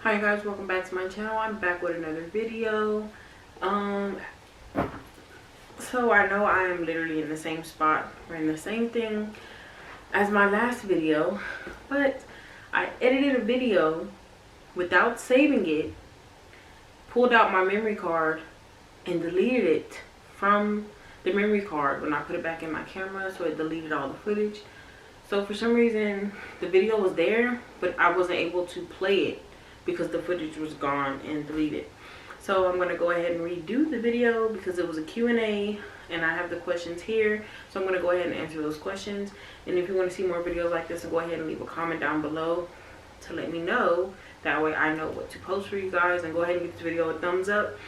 Hi guys, welcome back to my channel. I'm back with another video. So I know I am literally in the same spot or in the same thing as my last video, but I edited a video without saving it, pulled out my memory card and deleted it from the memory card when I put it back in my camera, so it deleted all the footage. So for some reason the video was there, but I wasn't able to play it because the footage was gone and deleted. So I'm going to go ahead and redo the video because it was a Q&A and I have the questions here. So I'm going to go ahead and answer those questions. And if you want to see more videos like this, go ahead and leave a comment down below to let me know. That way I know what to post for you guys. And go ahead and give this video a thumbs up.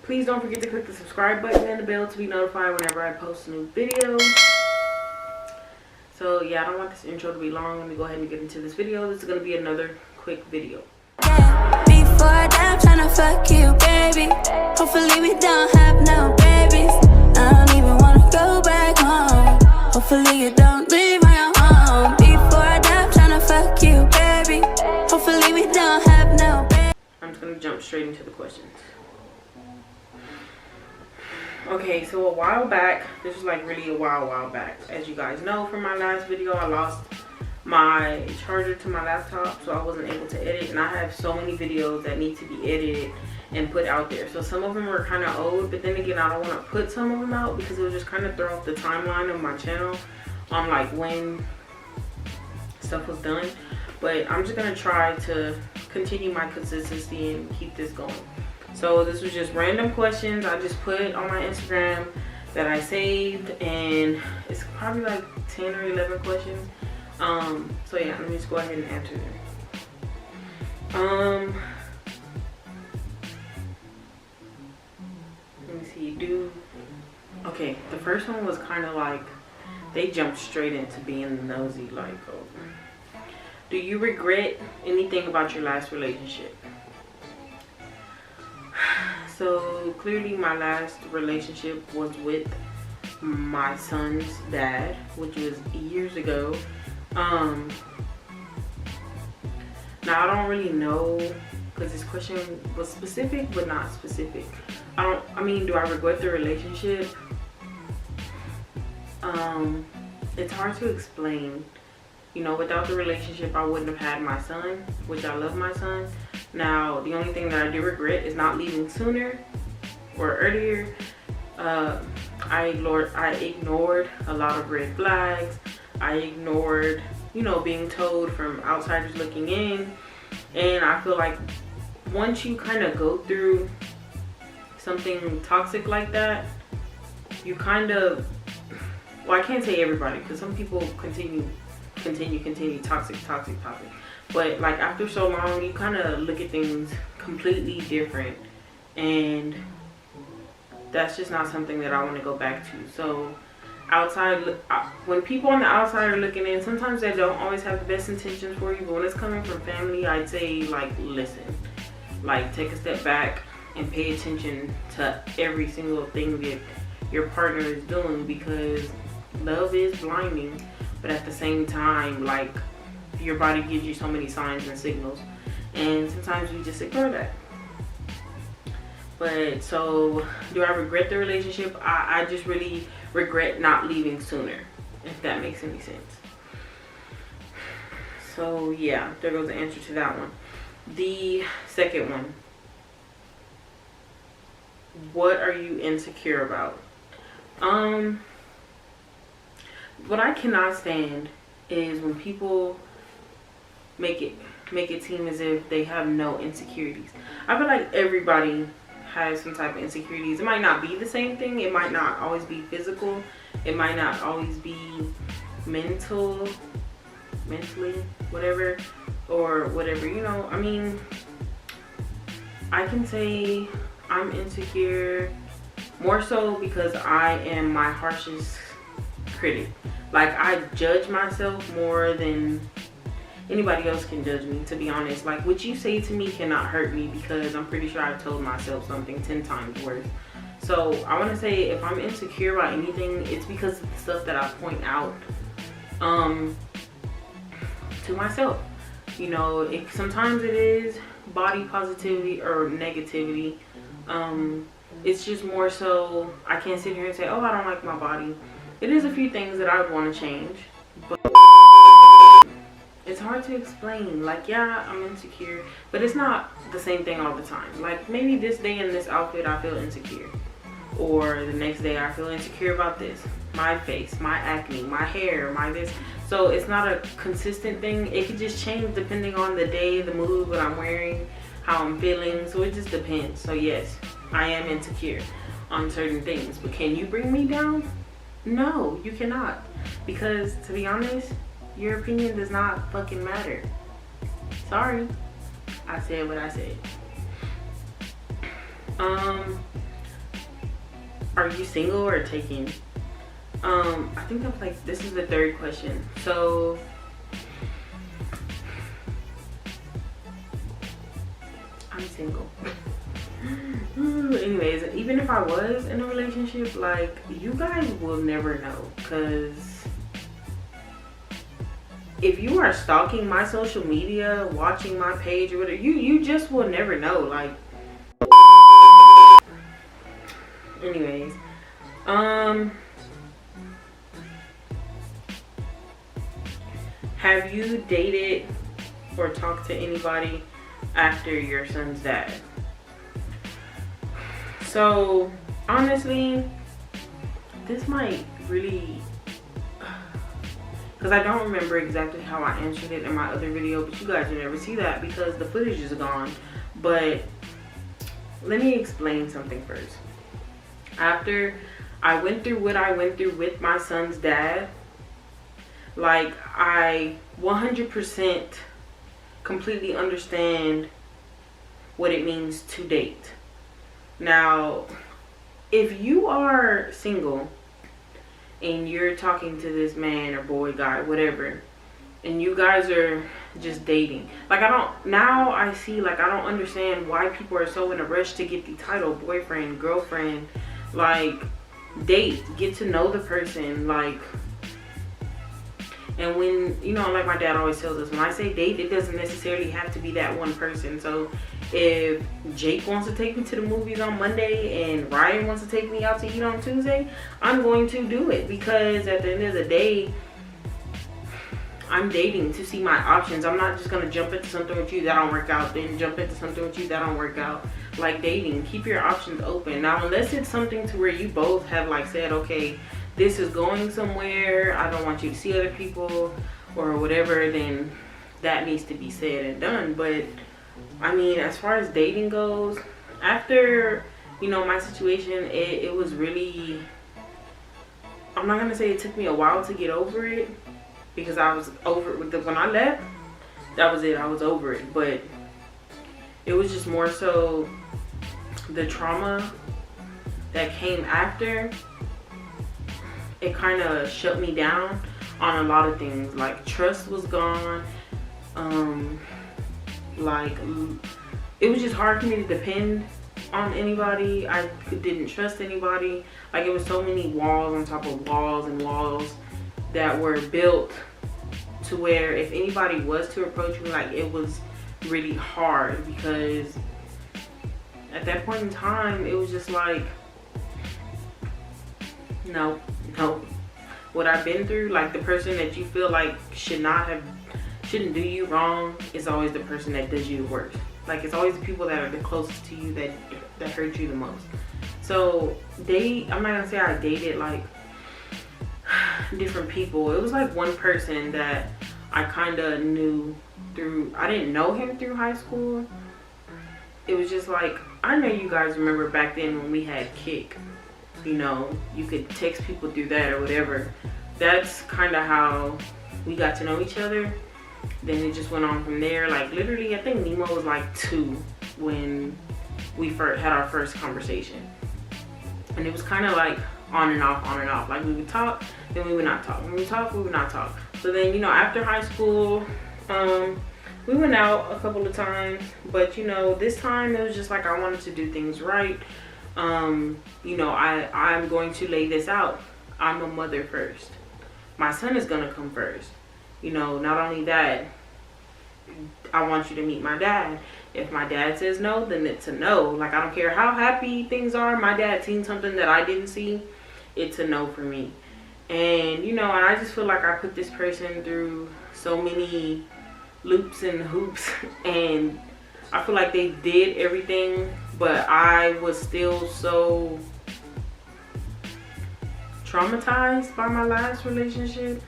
Please don't forget to click the subscribe button and the bell to be notified whenever I post a new video. So yeah, I don't want this intro to be long. Let me go ahead and get into this video. This is going to be another quick video. Before I die, I'm tryna fuck you, baby. Hopefully we don't have no babies. I don't even wanna go back home. Hopefully you don't leave my home. Before I die, I'm tryna fuck you, baby. Hopefully we don't have no babies. I'm just gonna jump straight into the questions. Okay, so a while back, this was like really a while back. As you guys know from my last video, I lost my charger to my laptop, so I wasn't able to edit, and I have so many videos that need to be edited and put out there. So some of them are kind of old, but then again, I don't want to put some of them out because it will just kind of throw off the timeline of my channel on like when stuff was done. But I'm just gonna try to continue my consistency and keep this going. So this was just random questions I just put on my Instagram that I saved, and it's probably like 10 or 11 questions. So yeah, let me just go ahead and answer them. Let me see, okay, the first one was kind of like, they jumped straight into being nosy, like, oh, do you regret anything about your last relationship? So clearly my last relationship was with my son's dad, which was years ago. Now I don't really know, because this question was specific but not specific. I mean, do I regret the relationship? It's hard to explain. You know, without the relationship I wouldn't have had my son, which I love my son. Now the only thing that I do regret is not leaving sooner or earlier. I ignored a lot of red flags. I ignored, you know, being told from outsiders looking in. And I feel like once you kind of go through something toxic like that, you kind of, well, I can't say everybody, because some people continue toxic. But like after so long, you kind of look at things completely different, and that's just not something that I want to go back to. So when people on the outside are looking in, sometimes they don't always have the best intentions for you, but when it's coming from family, I'd say like listen, like take a step back and pay attention to every single thing that your partner is doing, because love is blinding, but at the same time, like, your body gives you so many signs and signals, and sometimes we just ignore that. But so do I regret the relationship? I just really regret not leaving sooner, if that makes any sense. So yeah, there goes the answer to that one. The second one, what are you insecure about? What I cannot stand is when people make it seem as if they have no insecurities. I feel like everybody has some type of insecurities. It might not be the same thing. It might not always be physical. It might not always be mentally, whatever, or whatever, you know. I mean, I can say I'm insecure more so because I am my harshest critic. Like, I judge myself more than anybody else can judge me, to be honest. Like, what you say to me cannot hurt me, because I'm pretty sure I've told myself something 10 times worse. So I want to say, if I'm insecure about anything, it's because of the stuff that I point out to myself. You know, sometimes it is, body positivity or negativity. It's just more so I can't sit here and say, oh, I don't like my body. It is a few things that I would want to change, but it's hard to explain. Like, yeah, I'm insecure, but it's not the same thing all the time. Like, maybe this day in this outfit I feel insecure, or the next day I feel insecure about this, my face, my acne, my hair, my this. So it's not a consistent thing. It could just change depending on the day, the mood, what I'm wearing, how I'm feeling. So it just depends. So yes, I am insecure on certain things, but can you bring me down? No, you cannot, because to be honest, your opinion does not fucking matter. Sorry, I said what I said. Are you single or taken? I think I'm like, this is the third question. So I'm single. Anyways, even if I was in a relationship, like, you guys will never know, because if you are stalking my social media, watching my page or whatever, you just will never know. Like, anyways, have you dated or talked to anybody after your son's dad? So honestly, this might really, because I don't remember exactly how I answered it in my other video, but you guys will never see that because the footage is gone. But let me explain something first. After I went through what I went through with my son's dad, like, I 100% completely understand what it means to date. Now, if you are single and you're talking to this man or boy, guy, whatever, and you guys are just dating, like, now I see, like, I don't understand why people are so in a rush to get the title boyfriend, girlfriend. Like, date, get to know the person, like. And when, you know, like my dad always tells us, when I say date, it doesn't necessarily have to be that one person. So if Jake wants to take me to the movies on Monday and Ryan wants to take me out to eat on Tuesday, I'm going to do it, because at the end of the day, I'm dating to see my options. I'm not just going to jump into something with you that don't work out, then jump into something with you that don't work out. Like, dating, keep your options open. Now, unless it's something to where you both have, like, said, okay, this is going somewhere, I don't want you to see other people or whatever, then that needs to be said and done. But I mean, as far as dating goes, after, you know, my situation, it was really, I'm not gonna say it took me a while to get over it, because I was over it when I left. That was it, I was over it. But it was just more so the trauma that came after. It kind of shut me down on a lot of things. Like, trust was gone. Like, it was just hard for me to depend on anybody. I didn't trust anybody. Like, it was so many walls on top of walls and walls that were built to where if anybody was to approach me, like, it was really hard, because at that point in time, it was just like, no. What I've been through, like, the person that you feel like shouldn't do you wrong is always the person that does you the worst. Like, it's always the people that are the closest to you that hurt you the most. So I'm not gonna say I dated like different people. It was like one person that I kind of knew through, I didn't know him through high school. It was just like, I know you guys remember back then when we had Kik. You know, you could text people through that or whatever. That's kind of how we got to know each other. Then it just went on from there. Like, literally, I think Nemo was like 2 when we first had our first conversation. And it was kind of like on and off. Like, we would talk, then we would not talk. When we would talk, we would not talk. So then, you know, after high school, we went out a couple of times. But, you know, this time it was just like I wanted to do things right. You know, I'm going to lay this out. I'm a mother first. My son is gonna come first. You know, not only that, I want you to meet my dad. If my dad says no, then it's a no. Like, I don't care how happy things are. My dad seen something that I didn't see. It's a no for me. And, you know, I just feel like I put this person through so many loops and hoops. And I feel like they did everything, but I was still so traumatized by my last relationship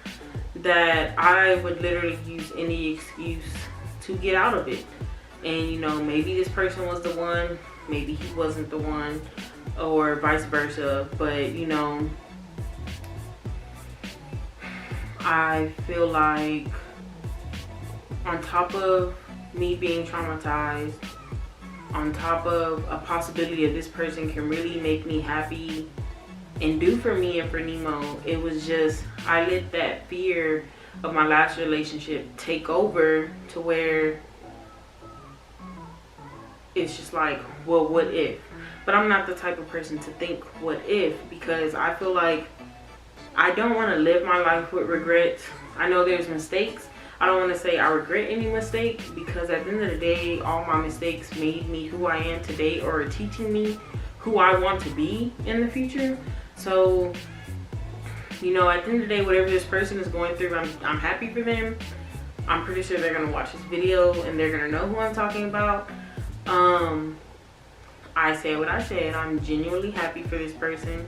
that I would literally use any excuse to get out of it. And, you know, maybe this person was the one, maybe he wasn't the one, or vice versa. But, you know, I feel like on top of me being traumatized, on top of a possibility of this person can really make me happy and do for me and for Nemo, it was just, I let that fear of my last relationship take over to where it's just like, well, what if? But I'm not the type of person to think what if, because I feel like I don't want to live my life with regrets. I know there's mistakes. I don't want to say I regret any mistake, because at the end of the day, all my mistakes made me who I am today, or are teaching me who I want to be in the future. So, you know, at the end of the day, whatever this person is going through, I'm happy for them. I'm pretty sure they're going to watch this video and they're going to know who I'm talking about. I said what I said. I'm genuinely happy for this person.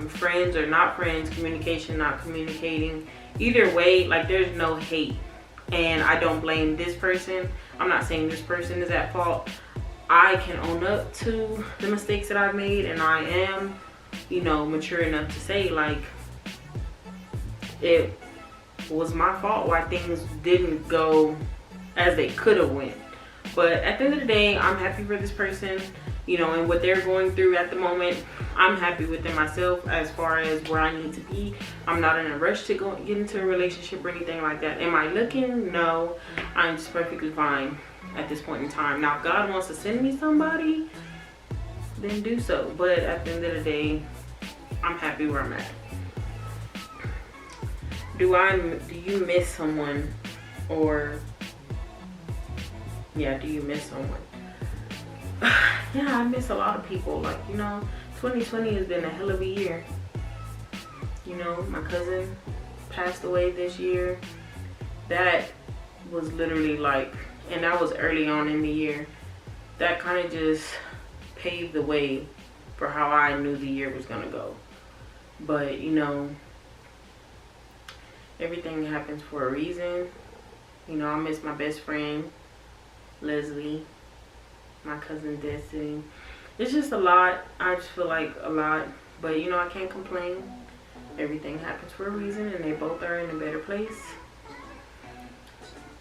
Friends or not friends, communication, not communicating. Either way, like, there's no hate. And I don't blame this person. I'm not saying this person is at fault. I can own up to the mistakes that I've made, and I am, you know, mature enough to say, like, it was my fault why things didn't go as they could have went. But at the end of the day, I'm happy for this person, you know, and what they're going through at the moment. I'm happy with them myself as far as where I need to be. I'm not in a rush to get into a relationship or anything like that. Am I looking? No. I'm just perfectly fine at this point in time. Now, if God wants to send me somebody, then do so. But at the end of the day, I'm happy where I'm at. Do you miss someone? Or, yeah, do you miss someone? Yeah, I miss a lot of people. Like, you know, 2020 has been a hell of a year. You know, my cousin passed away this year. That was literally like, and that was early on in the year. That kind of just paved the way for how I knew the year was gonna go. But, you know, everything happens for a reason. You know, I miss my best friend, Leslie, my cousin Destiny. It's just a lot. I just feel like a lot. But, you know, I can't complain. Everything happens for a reason, and they both are in a better place.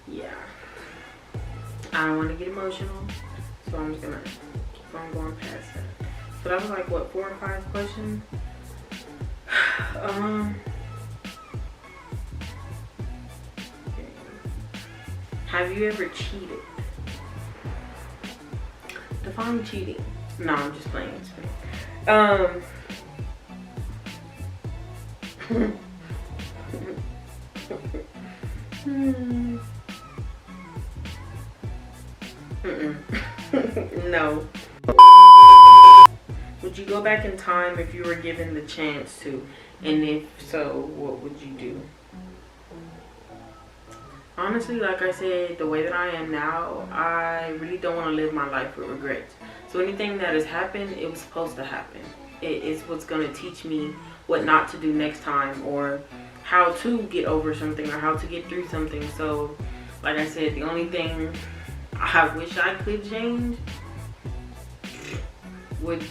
Yeah. I don't want to get emotional, so I'm just gonna keep on going past that. So that was like, what, 4 or 5 questions? Okay. Have you ever cheated? Define cheating. No, I'm just playing. No. Would you go back in time if you were given the chance to? And if so, what would you do? Honestly, like I said, the way that I am now, I really don't want to live my life with regrets. So anything that has happened, it was supposed to happen. It's what's going to teach me what not to do next time, or how to get over something, or how to get through something. So, like I said, the only thing I wish I could change would,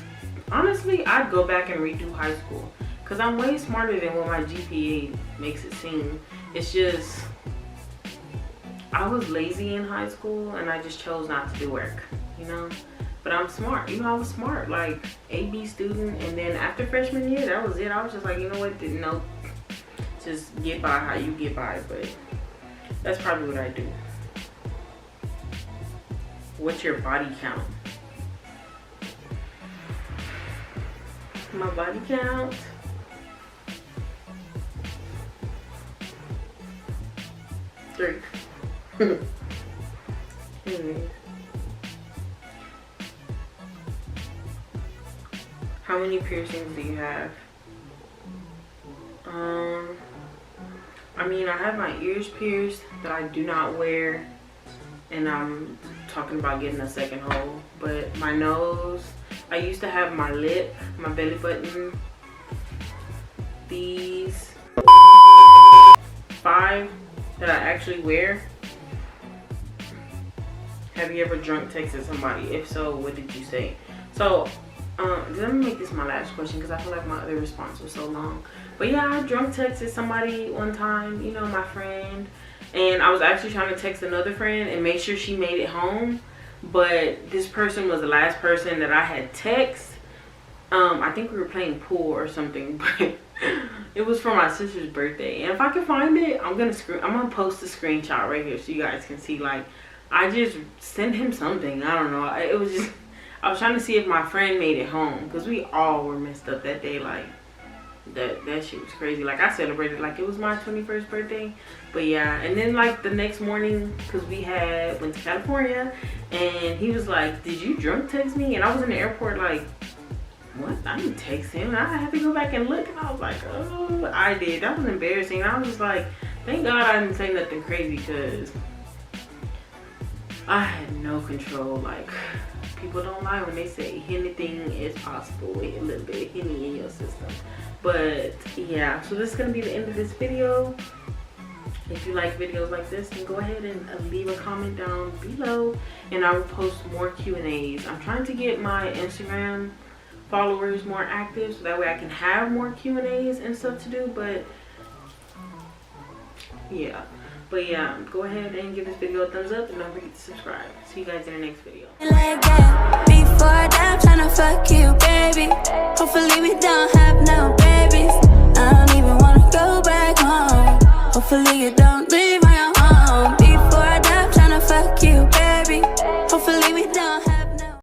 honestly, I'd go back and redo high school. Because I'm way smarter than what my GPA makes it seem. It's just, I was lazy in high school, and I just chose not to do work, you know? But I'm smart. You know, I was smart. Like, A/B student. And then after freshman year, that was it. I was just like, you know what? No. Just get by how you get by. But that's probably what I do. What's your body count? My body count? Anyways. How many piercings do you have? I mean, I have my ears pierced that I do not wear, and I'm talking about getting a second hole. But my nose, I used to have my lip, my belly button, these 5 that I actually wear. Have you ever drunk texted somebody? If so, what did you say? So let me make this my last question because I feel like my other response was so long. But yeah, I drunk texted somebody one time, you know, my friend, and I was actually trying to text another friend and make sure she made it home, but this person was the last person that I had text. I think we were playing pool or something, but it was for my sister's birthday, and if I can find it, I'm gonna post a screenshot right here so you guys can see. Like, I just sent him something, I don't know, it was just, I was trying to see if my friend made it home because we all were messed up that day. Like, that shit was crazy. Like, I celebrated like it was my 21st birthday. But yeah, and then like the next morning, because we went to California, and he was like, did you drunk text me? And I was in the airport like, what? I didn't text him. And I had to go back and look, and I was like, oh, I did. That was embarrassing. I was just like, thank God I didn't say nothing crazy, because I had no control. Like, people don't lie when they say anything is possible with a little bit of Henny in your system. But yeah, so this is gonna be the end of this video. If you like videos like this, then go ahead and leave a comment down below, and I will post more Q&As. I'm trying to get my Instagram followers more active so that way I can have more Q&As and stuff to do. But yeah, go ahead and give this video a thumbs up, and don't forget to subscribe. See you guys in the next video. Like that, before that, I'm tryna fuck you, baby. Hopefully we don't have no babies. I don't even wanna go back home. Hopefully you don't